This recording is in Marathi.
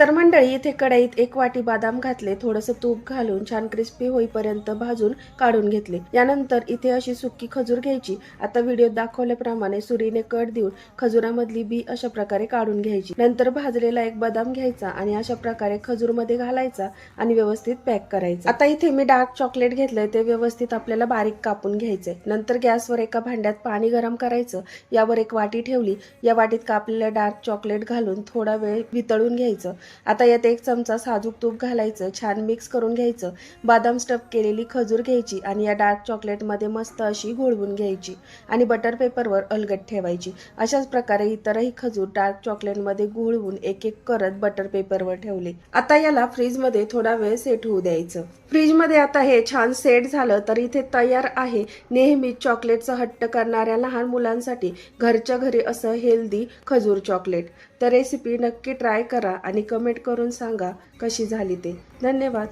तर मंडळी इथे कढईत 1 वाटी बदाम घातले, थोडंसं तूप घालून छान क्रिस्पी होईपर्यंत भाजून काढून घेतले। यानंतर इथे अशी सुकी खजूर घ्यायची। आता व्हिडिओत दाखवल्याप्रमाणे सुरीने कट देऊन खजुरामधली बी अशा प्रकारे काढून घ्यायची। नंतर भाजलेला 1 बदाम घ्यायचा आणि अशा प्रकारे खजूरमध्ये घालायचा आणि व्यवस्थित पॅक करायचा। आता इथे मी डार्क चॉकलेट घेतलंय, ते व्यवस्थित आपल्याला बारीक कापून घ्यायचंय। नंतर गॅसवर एका भांड्यात पाणी गरम करायचं, यावर 1 वाटी ठेवली। या वाटीत कापलेलं डार्क चॉकलेट घालून थोडा वेळ वितळून घ्यायचं। आता यात 1 चमचा साजूक तूप घालायचं, छान मिक्स करून घ्यायचं। बदाम स्टफ केलेली खजूर घ्यायची आणि या डार्क चॉकलेट मध्ये मस्त अशी घोळवून घ्यायची आणि बटर पेपरवर अलगद ठेवायची। अशाच प्रकारे इतरही खजूर डार्क चॉकलेट मध्ये घोळवून एक एक करत बटर पेपरवर ठेवले। आता याला फ्रीज मध्ये थोडा वेळ सेट होऊ द्यायचं। फ्रीज मध्ये आता हे छान सेट झालं तर इथे तयार आहे नेहमी चॉकलेटचा हट्ट करणाऱ्या लहान मुलांसाठी घरच्या घरी असं हेल्दी खजूर चॉकलेट। तर रेसिपी नक्की ट्राय करा आणि कमेंट करून सांगा कशी झाली ते। धन्यवाद।